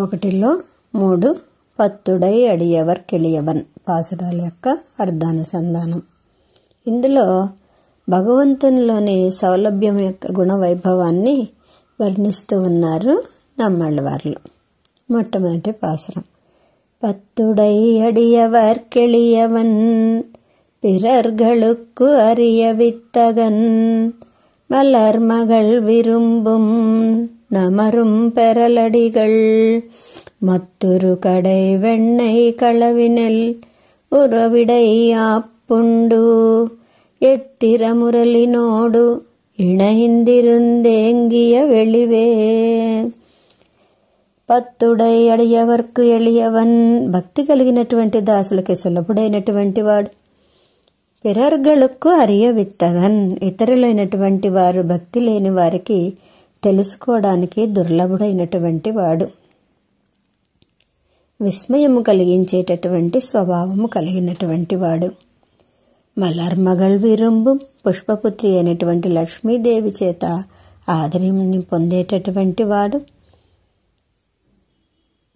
ఒకటిలో 3 పత్తుడై అడియవర్ కెళియవన్ పాసురాల యొక్క అర్థానుసంధానం. ఇందులో భగవంతునిలోని సౌలభ్యం యొక్క గుణ వైభవాన్ని వర్ణిస్తూ ఉన్నారు నమ్మాళ్ళవార్లు. మొట్టమొదటి పాసురం. பத்துடை அடியவர் கெளியவன் பிறர்களுக்கு அறிய வித்தகன் மலர் மகள் விரும்பும் நமரும் பெறலடிகள் மத்துரு கடை வெண்ணெய் களவினல் உறவிடை ஆப்புண்டு எத்திர முரளினோடு இணைந்திருந்தேங்கிய வெளிவே. పత్తుడై అడియవర్కు ఎళియవన్ భక్తి కలిగినటువంటి దాసులకి సులభుడైనటువంటి వాడు. పిరర్గళుక్కు అరియ విత్తగన్ ఇతరులైనటువంటి వారు భక్తి లేని వారికి తెలుసుకోవడానికి దుర్లభుడైనటువంటి వాడు. విస్మయము కలిగించేటటువంటి స్వభావము కలిగినటువంటి వాడు. మలర్మగళ్ విరుంబు పుష్పపుత్రి అయినటువంటి లక్ష్మీదేవి చేత ఆదర్యాన్ని పొందేటటువంటి వాడు.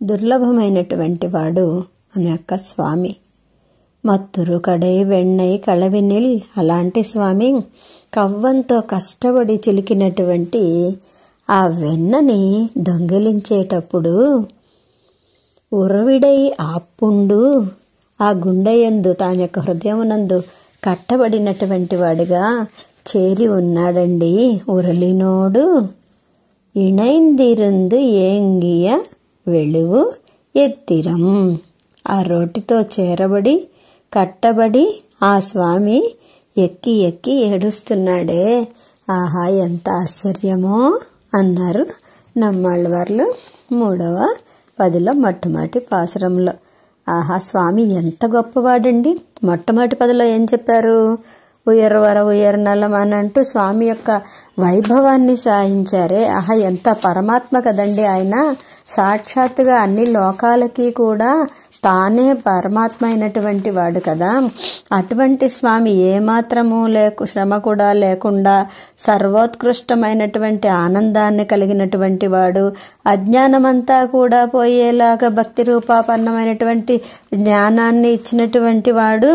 దుర్లభమైనటువంటి వాడు మన యొక్క స్వామి. మత్తురు కడై వెಣ್ಣై కళవినిల్ అలాంటి స్వామి కవ్వంతో కష్టపడి చిలికినటువంటి ఆ వెన్నని దొంగిలించేటప్పుడు ఉరవిడై ఆపుండు ఆ గుండెయందు తాని యొక్క హృదయమునందు కట్టబడినటువంటి వాడిగా చేరి ఉన్నాడండి. ఉరలినోడు ఇణైందిరుందు ఏంగియ వెలువు ఎత్తిరం ఆ రోటితో చేరబడి కట్టబడి ఆ స్వామి ఎక్కి ఎక్కి ఏడుస్తున్నాడే. ఆహా ఎంత ఆశ్చర్యమో అన్నారు నమ్మాళ్ళవార్లు 3వ పదిలో మొట్టమొదటి పాసురంలో. ఆహా స్వామి ఎంత గొప్పవాడండి. మొట్టమొదటి పదిలో ఏం చెప్పారు? ఉయర్వర ఉయర్నలం అని అంటూ స్వామి యొక్క వైభవాన్ని సాధించారే. ఆహా ఎంత పరమాత్మ కదండి ఆయన. సాక్షాత్తుగా అన్ని లోకాలకి కూడా తానే పరమాత్మ అయినటువంటి వాడు కదా. అటువంటి స్వామి ఏమాత్రము శ్రమ కూడా లేకుండా సర్వోత్కృష్టమైనటువంటి ఆనందాన్ని కలిగినటువంటి వాడు. అజ్ఞానమంతా కూడా పోయేలాగా భక్తి రూపాపన్నమైనటువంటి జ్ఞానాన్ని ఇచ్చినటువంటి వాడు.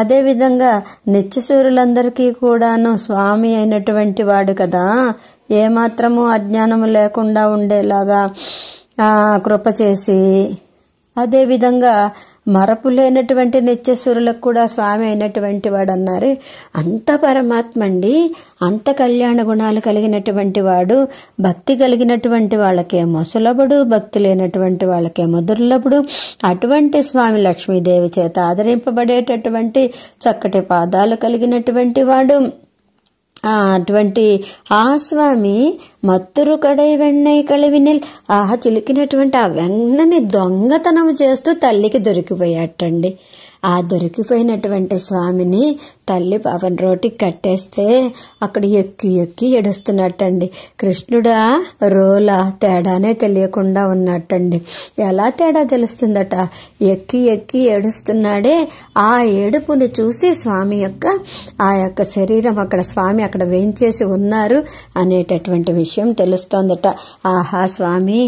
అదేవిధంగా నిత్యసూరులందరికీ కూడాను స్వామి అయినటువంటి వాడు కదా. ఏమాత్రము అజ్ఞానము లేకుండా ఉండేలాగా కృప చేసి అదేవిధంగా మరపు లేనటువంటి నిత్యసూరులకు కూడా స్వామి అయినటువంటి వాడు అన్నారు. అంత పరమాత్మ అండి. అంత కళ్యాణ గుణాలు కలిగినటువంటి వాడు. భక్తి కలిగినటువంటి వాళ్ళకేమో సులభుడు, భక్తి లేనటువంటి వాళ్ళకేమో దుర్లభుడు. అటువంటి స్వామి లక్ష్మీదేవి చేత ఆదరింపబడేటటువంటి చక్కటి పాదాలు కలిగినటువంటి వాడు. అటువంటి ఆ స్వామి మత్తురు కడై వెన్నై కళవినిల్ చిలికినటువంటి ఆ వెన్నని దొంగతనం చేస్తూ తల్లికి దొరికిపోయాటండి. ఆ దొరికిపోయినటువంటి స్వామిని తల్లి పాపం రోటికి కట్టేస్తే అక్కడ ఎక్కి ఎక్కి ఏడుస్తున్నట్టండి. కృష్ణుడా రోలా తేడానే తెలియకుండా ఉన్నట్టండి. ఎలా తేడా తెలుస్తుందట? ఎక్కి ఎక్కి ఏడుస్తున్నాడే. ఆ ఏడుపుని చూసి స్వామి యొక్క ఆ యొక్క శరీరం అక్కడ స్వామి అక్కడ వేయించేసి ఉన్నారు అనేటటువంటి విషయం తెలుస్తోందట. ఆహా స్వామి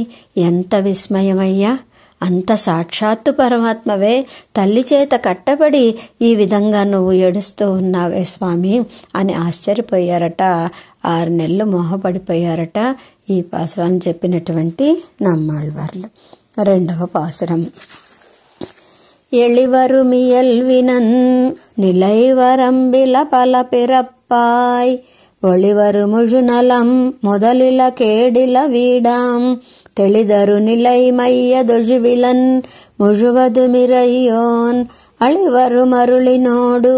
ఎంత విస్మయమయ్యా. అంత సాక్షాత్తు పరమాత్మవే తల్లి చేత కట్టబడి ఈ విధంగా నువ్వు ఏడుస్తూ ఉన్నావే స్వామి అని ఆశ్చర్యపోయారట. 6 నెలలు మోహపడిపోయారట ఈ పాసురాన్ని చెప్పినటువంటి నమ్మాళ్ళవార్లు. 2వ పాసురం. ఎళివరు మియల్వినన్ నిలైవరంబిల పల పిరప్పాయ్ ఒళివరు ముజునలం మొదలిల కేడిల వీడాం தெளிதரு நிலை மைய தொழுவிலன் முழுவது மிரையோன் அழிவரு மருளினோடு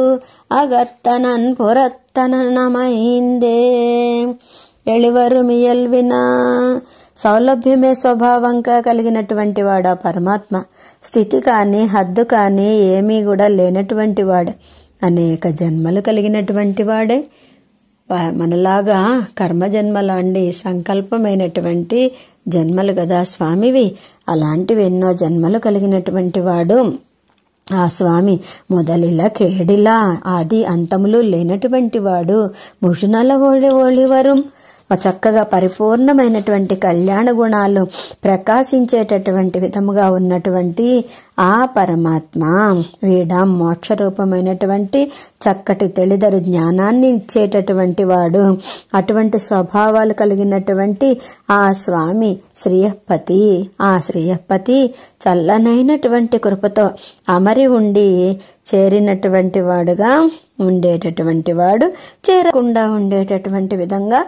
அகத்தனன் పురత్తనమైందే. ఎళివరు మియల్విన సౌలభ్యమే స్వభావంగా కలిగినటువంటి వాడు ఆ పరమాత్మ. స్థితి కానీ హద్దు కానీ ఏమీ కూడా లేనటువంటి వాడు. అనేక జన్మలు కలిగినటువంటి వాడే. మనలాగా కర్మజన్మలాంటి సంకల్పమైనటువంటి జన్మలు కదా స్వామివి. అలాంటివి ఎన్నో జన్మలు కలిగినటువంటి వాడు ఆ స్వామి. మొదలిలా కేడిలా ఆది అంతములు లేనటువంటి వాడు. ముషునల ఒళివరు చక్కగా పరిపూర్ణమైనటువంటి కళ్యాణ గుణాలు ప్రకాశించేటటువంటి విధముగా ఉన్నటువంటి ఆ పరమాత్మ వీడ మోక్ష రూపమైనటువంటి చక్కటి తెలిదరు జ్ఞానాన్ని ఇచ్చేటటువంటి వాడు. అటువంటి స్వభావాలు కలిగినటువంటి ఆ స్వామి శ్రీయపతి. ఆ శ్రీయపతి చల్లనైనటువంటి కృపతో అమరి ఉండి చేరినటువంటి వాడుగా ఉండేటటువంటి వాడు, చేరకుండా ఉండేటటువంటి విధంగా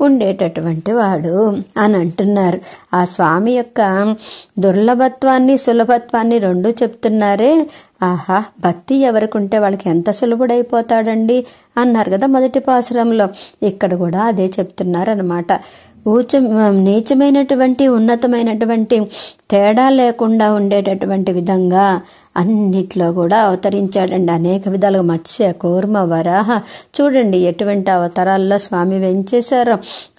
ఉండేటటువంటి వాడు అని అంటున్నారు. ఆ స్వామి యొక్క దుర్లభత్వాన్ని సులభత్వాన్ని రెండు చెప్తున్నారే. ఆహా, భక్తి ఎవరికి ఉంటే వాళ్ళకి ఎంత సులభుడైపోతాడండి అన్నారు కదా మొదటి పాసురంలో. ఇక్కడ కూడా అదే చెప్తున్నారు అన్నమాట. నీచమైనటువంటి ఉన్నతమైనటువంటి తేడా లేకుండా ఉండేటటువంటి విధంగా అన్నిట్లో కూడా అవతరించాడండి. అనేక విధాలుగా మత్స్య కూర్మ వరాహ చూడండి ఎటువంటి అవతారాల్లో స్వామి వేంచేశారో.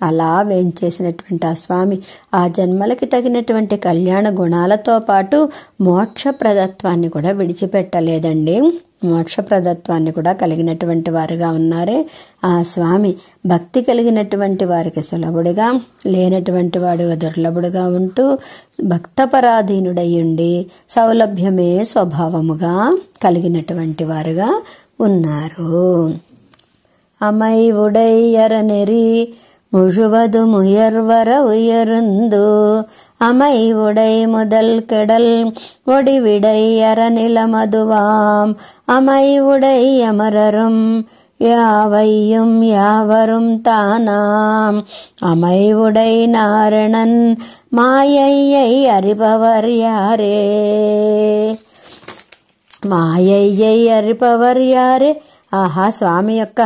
అలా వేంచేసినటువంటి ఆ స్వామి ఆ జన్మలకి తగినటువంటి కళ్యాణ గుణాలతో పాటు మోక్షప్రదత్వాన్ని కూడా విడిచిపెట్టలేదండి. మోక్షప్రదత్వాన్ని కూడా కలిగినటువంటి వారుగా ఉన్నారే ఆ స్వామి. భక్తి కలిగినటువంటి వారికి సులభుడిగా, లేనటువంటి వాడుగా దుర్లభుడుగా ఉంటూ భక్తపరాధీనుడయ్యుండి సౌలభ్యమే స్వభావముగా కలిగినటువంటి వారుగా ఉన్నారు. అమై ఉడయ్యర నెరి முழுவது முயர்வர உயர்ந்து அமை உடை முதல் கெடல் ஒடிவிடை அறநிலமதுவாம் அமை உடை அமரரும் யாவையும் யாவரும் தானாம் அமை உடை நாரணன் மாயையை அறிபவர் யாரே. మాయయ్యై అరిపవర్ యారే. ఆహా, స్వామి యొక్క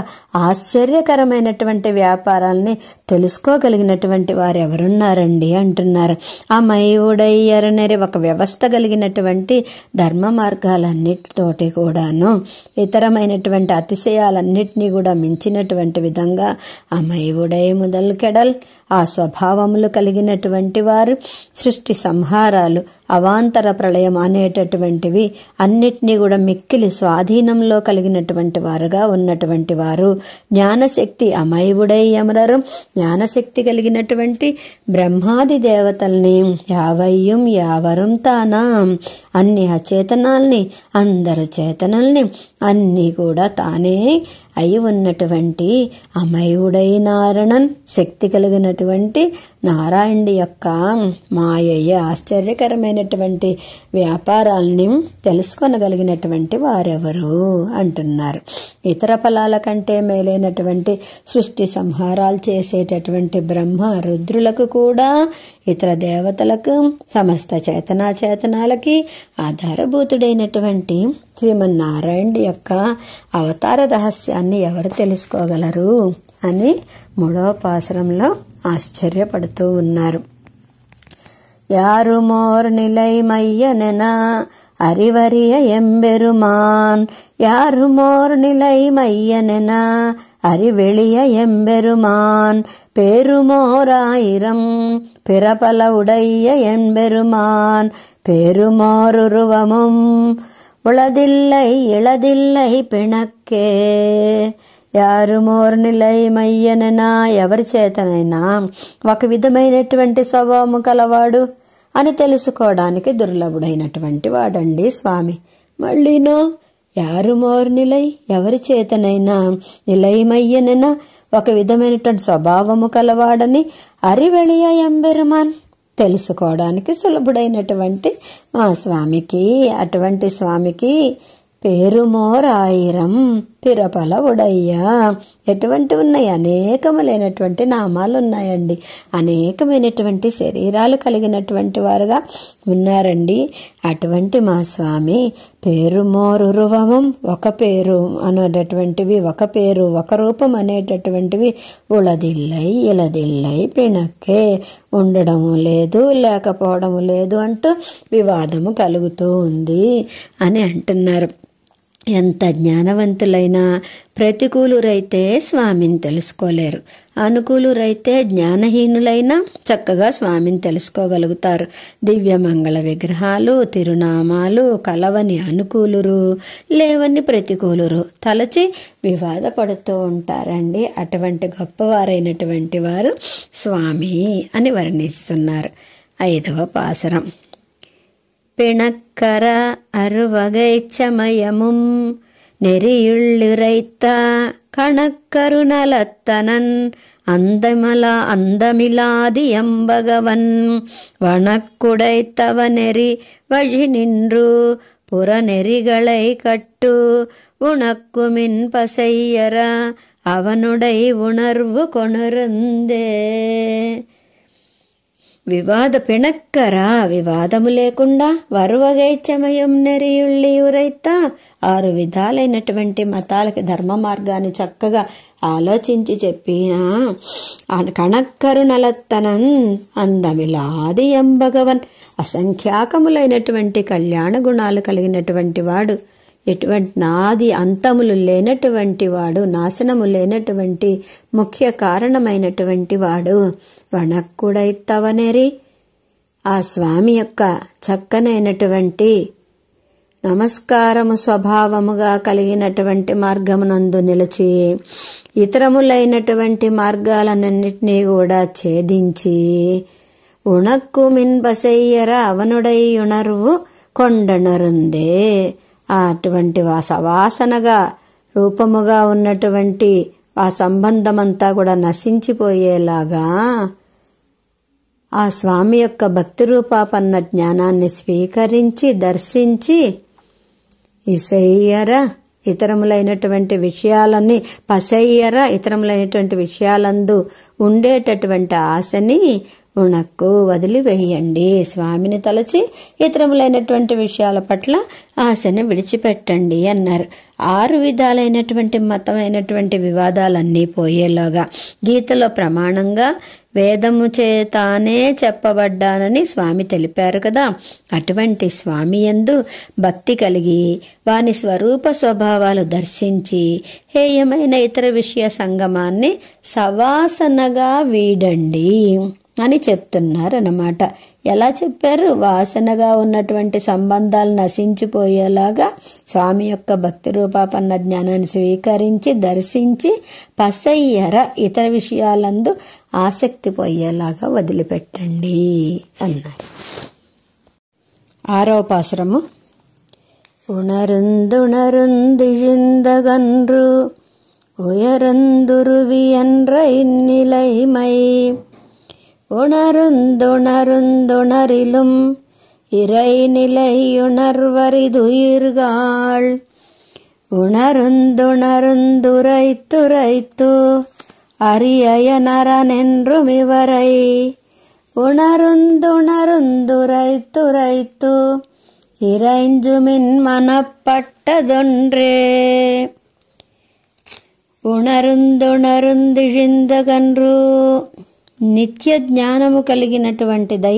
ఆశ్చర్యకరమైనటువంటి వ్యాపారాల్ని తెలుసుకోగలిగినటువంటి వారు ఎవరున్నారండి అంటున్నారు. ఆ మైవుడయ్యరనేది ఒక వ్యవస్థ కలిగినటువంటి ధర్మ మార్గాలన్నిటితోటి కూడాను ఇతరమైనటువంటి అతిశయాలన్నిటినీ కూడా మించినటువంటి విధంగా ఆ మైవుడై మొదలు కెడల్ ఆ స్వభావములు కలిగినటువంటి వారు సృష్టి సంహారాలు అవాంతర ప్రళయం అనేటటువంటివి అన్నిటినీ కూడా మిక్కిలి స్వాధీనంలో కలిగినటువంటి వారుగా ఉన్నటువంటి వారు. జ్ఞానశక్తి అమైవుడై అమరరు, జ్ఞానశక్తి కలిగినటువంటి బ్రహ్మాది దేవతల్ని యావయ్యం యావరం తానా అన్ని అచేతనాల్ని అందరు చేతనల్ని అన్నీ కూడా తానే అయి ఉన్నటువంటి అమయుడై నారాయణన్ శక్తి కలిగినటువంటి నారాయణుడి యొక్క మాయయ్య ఆశ్చర్యకరమైనటువంటి వ్యాపారాల్ని తెలుసుకొనగలిగినటువంటి వారెవరు అంటున్నారు. ఇతర ఫలాల కంటే మేలైనటువంటి సృష్టి సంహారాలు చేసేటటువంటి బ్రహ్మ రుద్రులకు కూడా ఇతర దేవతలకు సమస్త చేతనాచేతనాలకి ఆధారభూతుడైనటువంటి శ్రీమన్నారాయణుడి యొక్క అవతార రహస్యాన్ని ఎవరు తెలుసుకోగలరు అని 3వ పాసురంలో ఆశ్చర్యపడుతూ ఉన్నారు. యారుమోర్ నిలై మైయనెన அறிவறிய எம்பெருமான் யாருமோர் நிலை மையனென அறிவெளிய எம்பெருமான் பேருமோராயிரம் பிறபல உடைய எம்பெருமான் பேருமோருருவமும் உளதில்லை இளதில்லை பிணக்கே. యారుమోర్ నిలై మయ్యననా ఎవరి చేతనైనా ఒక విధమైనటువంటి స్వభావము కలవాడు అని తెలుసుకోవడానికి దుర్లభుడైనటువంటి వాడండి స్వామి. మళ్ళీనో యారుమోర్ నిలై ఎవరి చేతనైనా నిలయమయ్యనైనా ఒక విధమైనటువంటి స్వభావము కలవాడని అరివెళియ ఎంబెరుమాన్ తెలుసుకోవడానికి సులభుడైనటువంటి మా స్వామికి, అటువంటి స్వామికి పేరుమోరాయిరం పిరపల ఉడయ్యా ఎటువంటి ఉన్నాయి, అనేకములైనటువంటి నామాలు ఉన్నాయండి. అనేకమైనటువంటి శరీరాలు కలిగినటువంటి వారుగా ఉన్నారండి. అటువంటి మా స్వామి పేరుమోరురువమం ఒక పేరు అనేటటువంటివి, ఒక పేరు ఒక రూపం అనేటటువంటివి ఉళదిల్లై ఇలదిల్లై పిణక్కే ఉండడము లేదు లేకపోవడము లేదు అంటూ వివాదము కలుగుతూ ఉంది అని అంటున్నారు. ఎంత జ్ఞానవంతులైనా ప్రతికూలురైతే స్వామిని తెలుసుకోలేరు, అనుకూలురైతే జ్ఞానహీనులైనా చక్కగా స్వామిని తెలుసుకోగలుగుతారు. దివ్యమంగళ విగ్రహాలు, తిరునామాలు కలవని అనుకూలురు, లేవని ప్రతికూలురు తలచి వివాదపడుతూ ఉంటారండి. అటువంటి గొప్పవారైనటువంటి వారు స్వామి అని వర్ణిస్తున్నారు. 5వ పాసురం. பிணக்கர அருவகைச்சமயமும் நெறியுள்ளிரைத்த கணக்கருணலத்தனன் அந்தமிலாதியம்பகவன் வனக்குடைத்தவ நெறி வழி நின்று புறநெறிகளை கட்டு உனக்குமின் பசையர அவனுடை உணர்வு கொணருந்தே. వివాద పిణక్కర వివాదము లేకుండా వరువగైచమయం నెరియుళ్ళి ఉరైతా 6 విధాలైనటువంటి మతాలకి ధర్మ మార్గాన్ని చక్కగా ఆలోచించి చెప్పిన కణక్కరుణలత్తనన్ అందమిలాది ఎంబగవన్ అసంఖ్యాకములైనటువంటి కళ్యాణ గుణాలు కలిగినటువంటి వాడు, ఎటువంటి నాది అంతములు లేనటువంటి వాడు, నాశనము లేనటువంటి ముఖ్య కారణమైనటువంటి వాడు. వణక్కుడైతవనేరి ఆ స్వామి యొక్క చక్కనైనటువంటి నమస్కారము స్వభావముగా కలిగినటువంటి మార్గమునందు నిలిచి ఇతరములైనటువంటి మార్గాలన్నింటినీ కూడా ఛేదించి ఉణక్కు మిన్బసెయ్యర అవనుడై ఉణర్వు కొండనరుందే. అటువంటి సవాసనగా రూపముగా ఉన్నటువంటి ఆ సంబంధమంతా కూడా నశించిపోయేలాగా ఆ స్వామి యొక్క భక్తి రూపాపన్న జ్ఞానాన్ని స్వీకరించి దర్శించి ఇసయ్యర ఇతరములైనటువంటి విషయాలన్నీ పసయ్యర ఇతరములైనటువంటి విషయాలందు ఉండేటటువంటి ఆశని ఉణక్కు వదిలివేయండి. స్వామిని తలచి ఇతరములైనటువంటి విషయాల పట్ల ఆశని విడిచిపెట్టండి అన్నారు. 6 విధాలైనటువంటి మతమైనటువంటి వివాదాలన్నీ పోయేలాగా గీతలో ప్రమాణంగా వేదము చేతానే చెప్పబడ్డానని స్వామి తెలిపారు కదా. అటువంటి స్వామి యందు భక్తి కలిగి వాని స్వరూప స్వభావాలు దర్శించి హేయమైన ఇతర విషయ సంగమాన్ని సవాసనగా వీడండి అని చెప్తున్నారు అన్నమాట. ఎలా చెప్పారు? వాసనగా ఉన్నటువంటి సంబంధాలు నశించిపోయేలాగా స్వామి యొక్క భక్తి రూపాపన్న జ్ఞానాన్ని స్వీకరించి దర్శించి పసయ్యర ఇతర విషయాలందు ఆసక్తి పోయేలాగా వదిలిపెట్టండి అన్నారు. 6వ పాసురము. ఉణరుందుణరుందిజిందగన్రు ఉయరందురువియన్ర ఇన్నిలైమై உணருந்துணருந்துணரிலும் இறைநிலையுணர்வரிதுயிர்காள் உணருந்துணருந்துரைத்துரைத்து அரியயனரனென்றும் இவரை உணருந்துணருந்துரைத்துரைத்து இறைஞ்சுமின் மனப்பட்டதொன்றே. ఉణరుందుణరుందిజిందగన్రు నిత్య జ్ఞానము కలిగినటువంటిదై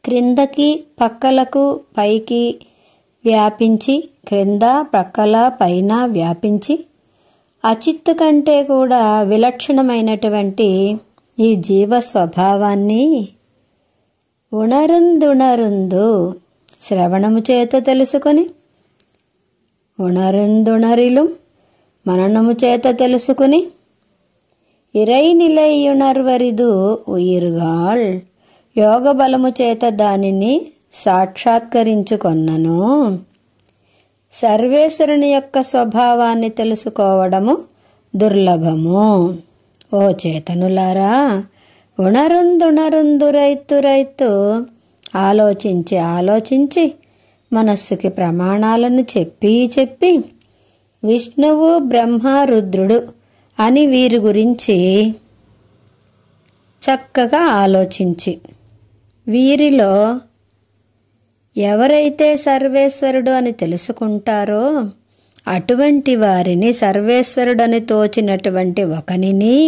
క్రిందకి పక్కలకు పైకి వ్యాపించి క్రింద పక్కల పైన వ్యాపించి అచిత్తు కంటే కూడా విలక్షణమైనటువంటి ఈ జీవ స్వభావాన్ని ఉణరుందుణరుందు శ్రవణము చేత తెలుసుకొని ఉణరుందుణరిలు మననము చేత తెలుసుకుని ఇరైనిలైయుణర్వరిదు ఉయిర్గాళ్ యోగ బలము చేత దానిని సాక్షాత్కరించుకొన్నను. సర్వేశ్వరుని యొక్క స్వభావాన్ని తెలుసుకోవడము దుర్లభము. ఓ చేతనులారా, ఉణరుందుణరుందురైతు ఆలోచించి ఆలోచించి మనస్సుకి ప్రమాణాలను చెప్పి విష్ణువు బ్రహ్మ రుద్రుడు అని వీరి గురించి చక్కగా ఆలోచించి వీరిలో ఎవరైతే సర్వేశ్వరుడు అని తెలుసుకుంటారో అటువంటి వారిని సర్వేశ్వరుడని తోచినటువంటి ఒకనిని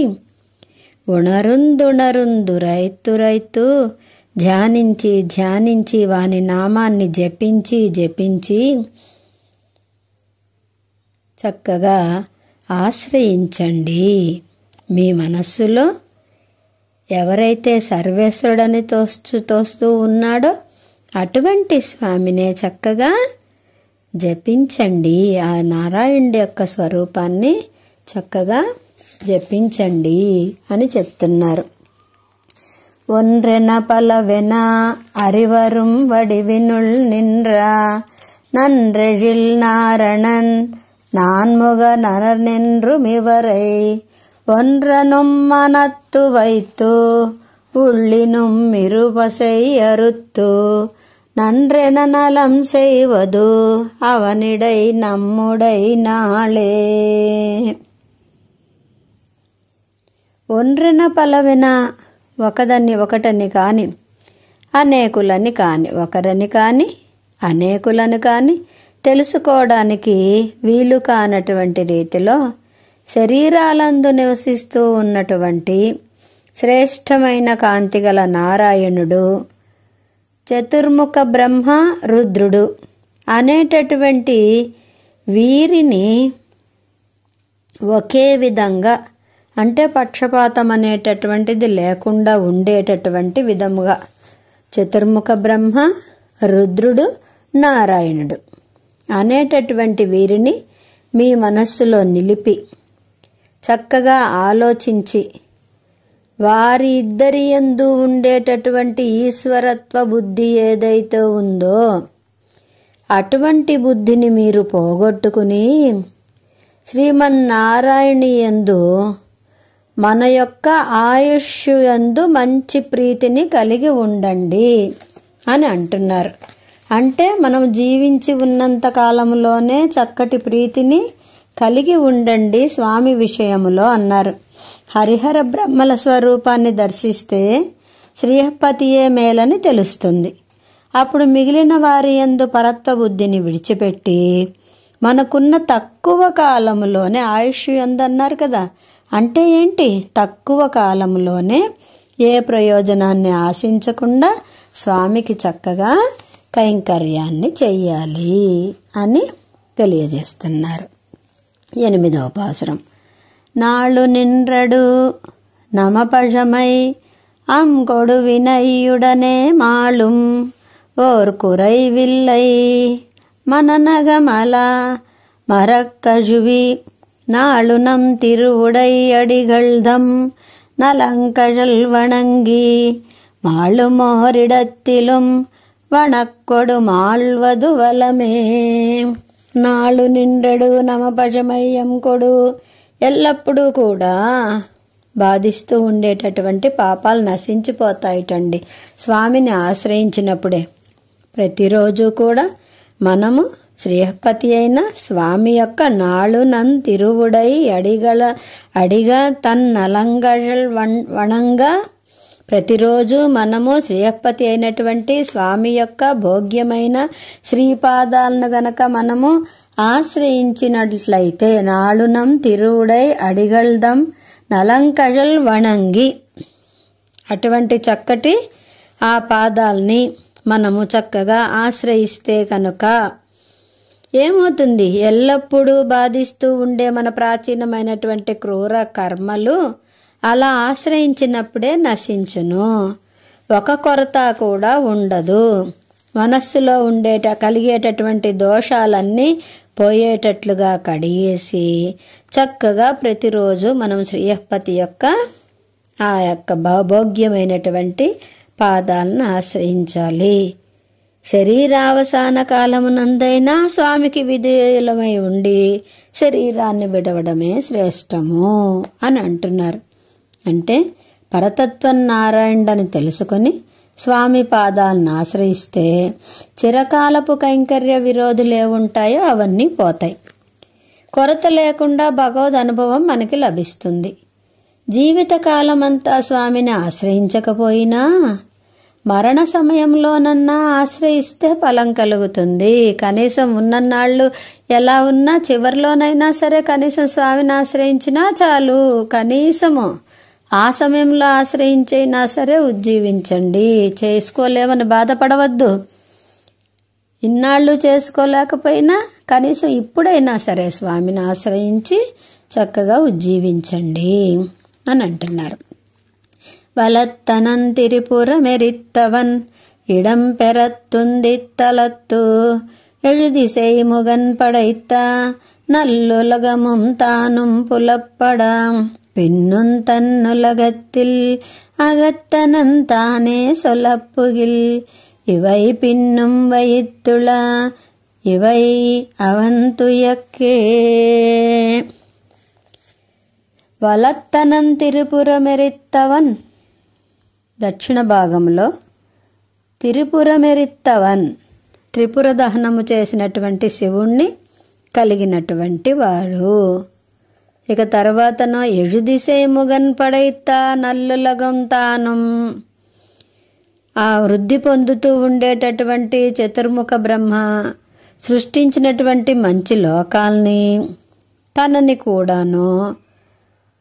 ఉణరుందుణరుందురైతు ధ్యానించి వాని నామాన్ని జపించి చక్కగా ఆశ్రయించండి. మీ మనస్సులో ఎవరైతే సర్వేశ్వరుడని తోస్తూ ఉన్నాడో అటువంటి స్వామినే చక్కగా జపించండి. ఆ నారాయణుడి యొక్క స్వరూపాన్ని చక్కగా జపించండి అని చెప్తున్నారు. ஒன்றென பலவென அறிவரும் வடிவினுள் நின்ற நன்றெழில் நாரணன் நான்முக நரனென்றும் இவரை ஒன்றனும் மனத்து வைத்து உள்ளினும் இருபசை அறுத்து நன்றென நலம் செய்வது அவனிடை நம்முடை நாளே. ఒండ్రెన పలవెన ఒకటని కాని అనేకులని కాని ఒకరని కాని అనేకులను కాని తెలుసుకోవడానికి వీలు కానటువంటి రీతిలో శరీరాలందు నివసిస్తూ ఉన్నటువంటి శ్రేష్టమైన కాంతిగల నారాయణుడు, చతుర్ముఖ బ్రహ్మ, రుద్రుడు అనేటటువంటి వీరిని ఒకే విధంగా అంటే పక్షపాతం అనేటటువంటిది లేకుండా ఉండేటటువంటి విధముగా చతుర్ముఖ బ్రహ్మ, రుద్రుడు, నారాయణుడు అనేటటువంటి వీరిని మీ మనస్సులో నిలిపి చక్కగా ఆలోచించి వారి ఇద్దరి యందు ఉండేటటువంటి ఈశ్వరత్వ బుద్ధి ఏదైతే ఉందో అటువంటి బుద్ధిని మీరు పోగొట్టుకుని శ్రీమన్నారాయణి యందు మన యొక్క ఆయుష్షు యందు మంచి ప్రీతిని కలిగి ఉండండి అని అంటున్నారు. అంటే మనం జీవించి ఉన్నంత కాలంలోనే చక్కటి ప్రీతిని కలిగి ఉండండి స్వామి విషయములో అన్నారు. హరిహర బ్రహ్మల స్వరూపాన్ని దర్శిస్తే శ్రీహపతియే మేలని తెలుస్తుంది. అప్పుడు మిగిలిన వారి యందు పరత్వ బుద్ధిని విడిచిపెట్టి మనకున్న తక్కువ కాలములోనే ఆయుష్ ఎందన్నారు కదా, అంటే ఏంటి, తక్కువ కాలంలోనే ఏ ప్రయోజనాన్ని ఆశించకుండా స్వామికి చక్కగా కైంకర్యాన్ని చెయ్యాలి అని తెలియజేస్తున్నారు. 8వ పాసురం. నాళ్ళు నిండ్రడు నమపజమై అంకొడు వినయ్యుడనే మాళుం ఓర్ కురై విల్లై మననగమల மரக்கழுவி நாளுனம் திருவுடை அடிகள்தம் நலங்கழல் வணங்கி மாளுமோரிடத்திலும் வணக்கொடு மாழ்வது వలమే. నాళ్ళు నిండడు నమపజమయ్యం కొడు ఎల్లప్పుడూ కూడా బాధిస్తూ ఉండేటటువంటి పాపాలు నశించిపోతాయిటండి స్వామిని ఆశ్రయించినప్పుడే. ప్రతిరోజు కూడా మనము శ్రీహపతి అయిన స్వామి యొక్క నాళునం తిరువుడై అడిగా తన్నలంగళల్ వణంగా ప్రతిరోజు మనము శ్రీహపతి అయినటువంటి స్వామి యొక్క భోగ్యమైన శ్రీపాదాలను గనక మనము ఆశ్రయించినట్లయితే నాళునం తిరువుడై అడిగల్దం నలంకళల్ వణంగి అటువంటి చక్కటి ఆ పాదాల్ని మనము చక్కగా ఆశ్రయిస్తే కనుక ఏమవుతుంది, ఎల్లప్పుడూ బాధిస్తూ ఉండే మన ప్రాచీనమైనటువంటి క్రూర కర్మలు అలా ఆశ్రయించినప్పుడే నశించును. ఒక కొరత కూడా ఉండదు. మనస్సులో కలిగేటటువంటి దోషాలన్నీ పోయేటట్లుగా కడిగేసి చక్కగా ప్రతిరోజు మనం శ్రీహపతి యొక్క ఆ యొక్క భోగ్యమైనటువంటి పాదాలను ఆశ్రయించాలి. శరీరావసాన కాలమునందైనా స్వామికి విధేయులమై ఉండి శరీరాన్ని విడవడమే శ్రేష్టము అని అంటున్నారు. అంటే పరతత్వం నారాయణుడని తెలుసుకొని స్వామి పాదాలను ఆశ్రయిస్తే చిరకాలపు కైంకర్య విరోధులు ఏముంటాయో అవన్నీ పోతాయి. కొరత లేకుండా భగవద్ అనుభవం మనకి లభిస్తుంది. జీవితకాలమంతా స్వామిని ఆశ్రయించకపోయినా మరణ సమయంలోనన్నా ఆశ్రయిస్తే ఫలం కలుగుతుంది. కనీసం ఉన్నన్నాళ్ళు ఎలా ఉన్నా చివరిలోనైనా సరే కనీసం స్వామిని ఆశ్రయించినా చాలు. కనీసము ఆ సమయంలో ఆశ్రయించైనా సరే ఉజ్జీవించండి. చేసుకోలేమని బాధపడవద్దు. ఇన్నాళ్ళు చేసుకోలేకపోయినా కనీసం ఇప్పుడైనా సరే స్వామిని ఆశ్రయించి చక్కగా ఉజ్జీవించండి అని అంటున్నారు. వలత్తనన్ తిరిపురమెరిత్తవన్ ఇడం పెరత్తుందిత్తలత్తు எழுதிசை முகன் படைத்த நல்லுலகமும் தானும் புலப்படாம் பின்னும் தன்னுலகத்தில் அகத்தனன் தானே சொல்லப்புகில் இவை பின்னும் வைத்துள இவை அவன் துயக்கே. వలత్తనం తిరుపురమెరిత్తవన్ దక్షిణ భాగంలో తిరుపురమెరిత్తవన్ త్రిపుర దహనము చేసినటువంటి శివుణ్ణి కలిగినటువంటి వాడు. ఇక తర్వాతనో ఎഴുదిసే ముగన్ పడైతా నల్లులగం తానం ఆ వృద్ధి పొందుతూ ఉండేటటువంటి చతుర్ముఖ బ్రహ్మ సృష్టించినటువంటి మంచి లోకాల్ని తనని కూడాను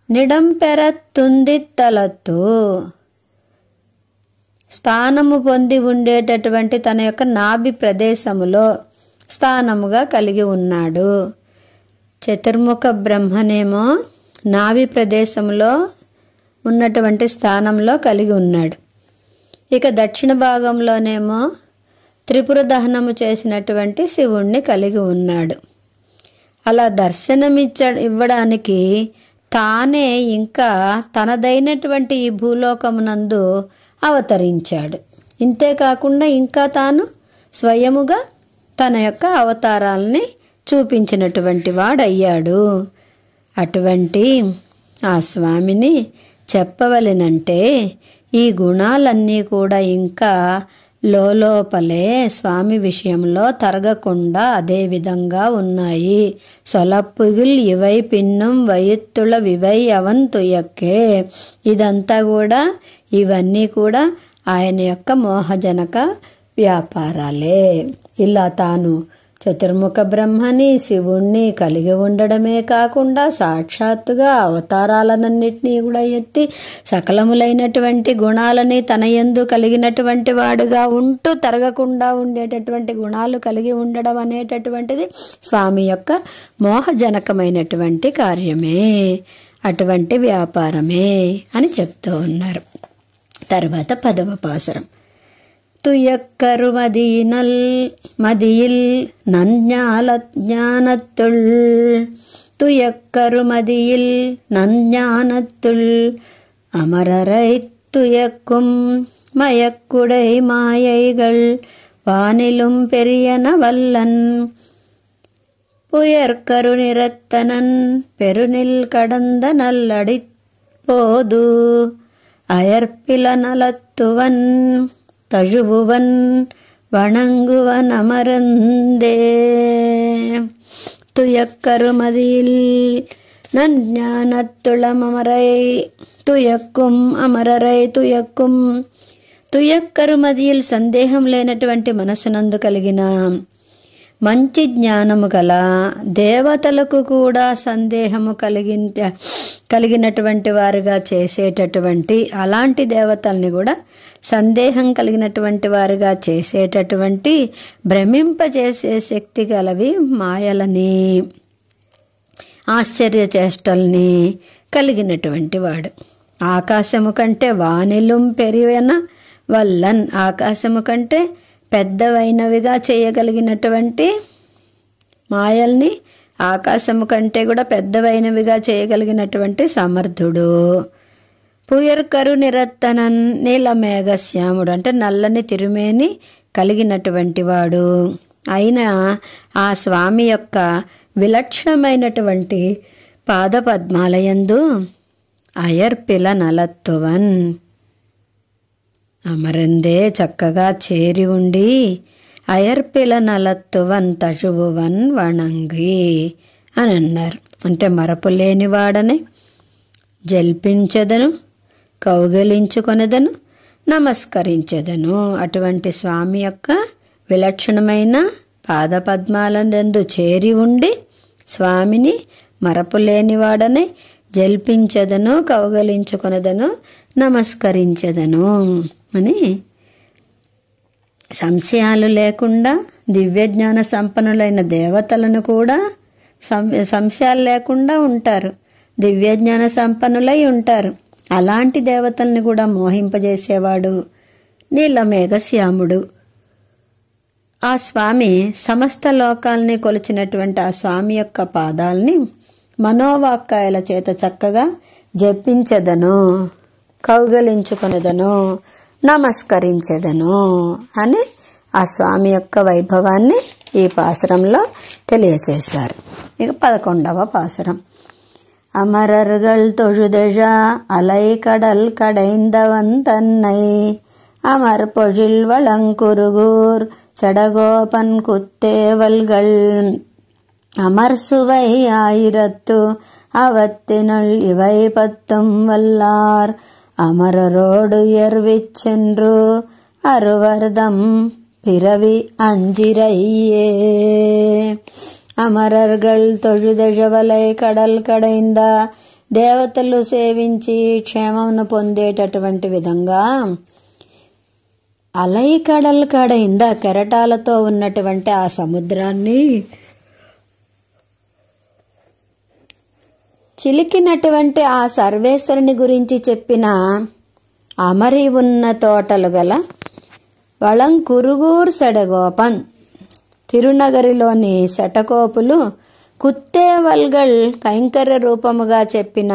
నిడంపెరత్తుందిత్తలత్తు స్థానము పొంది ఉండేటటువంటి తన యొక్క నాభి ప్రదేశములో స్థానముగా కలిగి ఉన్నాడు. చతుర్ముఖ బ్రహ్మనేమో నాభి ప్రదేశంలో ఉన్నటువంటి స్థానంలో కలిగి ఉన్నాడు. ఇక దక్షిణ భాగంలోనేమో త్రిపుర దహనము చేసినటువంటి శివుణ్ణి కలిగి ఉన్నాడు. అలా ఇవ్వడానికి తానే ఇంకా తనదైనటువంటి ఈ భూలోకమునందు అవతరించాడు. ఇంతేకాకుండా ఇంకా తాను స్వయముగా తన యొక్క అవతారాలని చూపించినటువంటి వాడయ్యాడు. అటువంటి ఆ స్వామిని చెప్పవలెనంటే ఈ గుణాలన్నీ కూడా ఇంకా లోపలే స్వామి విషయంలో తరగకుండా అదే విధంగా ఉన్నాయి. సొలప్పుగిల్ ఇవై పిన్నం వయత్తుల వివై అవంతుయక్కే. ఇదంతా కూడా ఇవన్నీ కూడా ఆయన యొక్క మోహజనక వ్యాపారాలే. ఇలా తాను చతుర్ముఖ బ్రహ్మని శివుణ్ణి కలిగి ఉండడమే కాకుండా సాక్షాత్తుగా అవతారాలన్నింటినీ కూడా ఎత్తి సకలములైనటువంటి గుణాలని తన యందు కలిగినటువంటి వాడుగా ఉంటూ తరగకుండా ఉండేటటువంటి గుణాలు కలిగి ఉండడం అనేటటువంటిది స్వామి యొక్క మోహజనకమైనటువంటి కార్యమే, అటువంటి వ్యాపారమే అని చెప్తూ ఉన్నారు. తర్వాత 10వ పాసురం. துயக்கரு மதியில் நஞ்ஞானத்துள் துயக்கரு மதியில் நஞ்ஞானத்துள் அமரரை துயக்கும் மயக்குடை மாயைகள் வானிலும் பெரியன வல்லன் புயற்கரு நிறத்தனன் பெருநில் கடந்த நல்லடி போது அயற்பில நலத்துவன் தழுவுவன் வணங்குவன் அமரந்தே. துயக்கருமதியில் நஞ்ஞானத்துளமரை துயக்கும் అమరరై తుయక్కుం. తుయక్కరుమదిயில் సందేహం లేనటువంటి మనసునందు కలిగిన మంచి జ్ఞానము గల దేవతలకు కూడా సందేహము కలిగినటువంటి వారుగా చేసేటటువంటి అలాంటి దేవతల్ని కూడా సందేహం కలిగినటువంటి వారుగా చేసేటటువంటి భ్రమింపజేసే శక్తి గలవి మాయలని ఆశ్చర్య చేష్టల్ని కలిగినటువంటి వాడు. ఆకాశము కంటే వానిలుం పెరిగిన వల్లన్ ఆకాశము కంటే పెద్దవైనవిగా చేయగలిగినటువంటి మాయల్ని ఆకాశము కంటే కూడా పెద్దవైనవిగా చేయగలిగినటువంటి సమర్థుడు. పుయర్కరు నిరత్తనన్ నీలమేఘశ్యాముడు అంటే నల్లని తిరుమేని కలిగినటువంటి వాడు అయిన ఆ స్వామి యొక్క విలక్షణమైనటువంటి పాదపద్మాలయందు అయర్పిల నలత్తువన్ అమరందే చక్కగా చేరి ఉండి అయర్పిల నలత్తువన్ తజువువన్ వణంగి అని అన్నారు. అంటే మరపు లేనివాడని జల్పించదను, కౌగిలించుకొనదను, నమస్కరించదను. అటువంటి స్వామి యొక్క విలక్షణమైన పాదపద్మాలందు చేరి ఉండి స్వామిని మరపు లేనివాడని జల్పించదను, కౌగలించుకొనదను, నమస్కరించదను అని సంశయాలు లేకుండా దివ్యజ్ఞాన సంపన్నులైన దేవతలను కూడా సంశయాలు లేకుండా ఉంటారు, దివ్యజ్ఞాన సంపన్నులై ఉంటారు. అలాంటి దేవతల్ని కూడా మోహింపజేసేవాడు నీలమేఘశ్యాముడు. ఆ స్వామి సమస్త లోకాల్ని కొలిచినటువంటి ఆ స్వామి యొక్క పాదాల్ని మనోవాక్కాయల చేత చక్కగా జపించెదను, కౌగలించుకొనెదను, నమస్కరించెదను అని ఆ స్వామి యొక్క వైభవాన్ని ఈ పాసురంలో తెలియచేశారు. ఇక 11వ పాసురం. అమరர்கள் தொழுதெழ அலைகடல் கடைந்தவன் தன்னை அமர் பொழில் வளங்குருகூர் செடகோபன் குத்தேவல்கள் அமர் சுவை ஆயிரத்து அவத்தினுள் இவை 10 வல்லார் அமரரோடு உயர்விச்சென்று அருவர்தம் பிறவி அஞ்சிரையே. అమరర్గల్ తొഴുదెழవలై కడల్ కడైంద, దేవతలు సేవించి క్షేమమును పొందేటటువంటి విధంగా అలై కడల్ కడైంద, కెరటాలతో ఉన్నటువంటి ఆ సముద్రాన్ని చిలికినటువంటి ఆ సర్వేశ్వరుని గురించి చెప్పిన అమరి ఉన్న తోటలు గల వళంకురుగూర్ సెడగోపన్, తిరునగరిలోని శటకోపులు కుత్తేవల్గల్ కైంకర్య రూపముగా చెప్పిన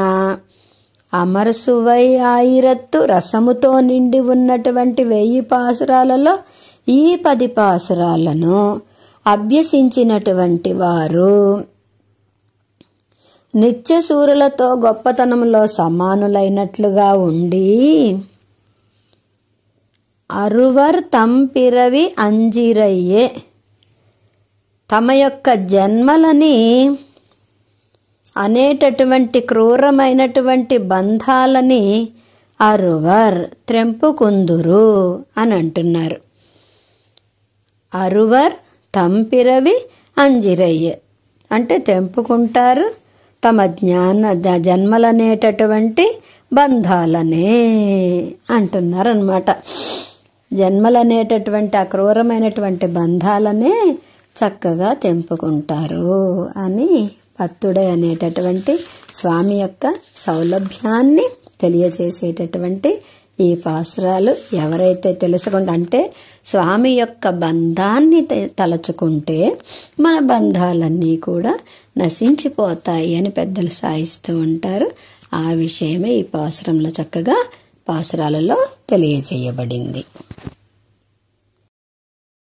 అమరసువై ఆయిరత్తు, రసముతో నిండి ఉన్నటువంటి 1000 పాసురాలలో ఈ 10 పాసురాలను అభ్యసించినటువంటి వారు నిత్య సూర్యులతో గొప్పతనంలో సమానులైనట్లుగా ఉండి అరువర్ తంపిరవి అంజిరయ్యే, తమ యొక్క జన్మలని అనేటటువంటి క్రూరమైనటువంటి బంధాలని అరువర్ త్రెంపుకుందురు అని అంటున్నారు. అరువర్ తంపిరవి అంజిరయ్యే అంటే తెంపుకుంటారు తమ జన్మలనేటటువంటి బంధాలనే అంటున్నారన్నమాట. జన్మలనేటటువంటి ఆ క్రూరమైనటువంటి బంధాలనే చక్కగా తెంపుకుంటారు అని భక్తుడే అనేటటువంటి స్వామి యొక్క సౌలభ్యాన్ని తెలియజేసేటటువంటి ఈ పాసురాలు ఎవరైతే తెలుసుకుంటే, అంటే స్వామి యొక్క బంధాన్ని తలచుకుంటే మన బంధాలన్నీ కూడా నశించిపోతాయి అని పెద్దలు సాయిస్తూ ఉంటారు. ఆ విషయమే ఈ పాసురంలో చక్కగా పాసురాలలో తెలియజేయబడింది.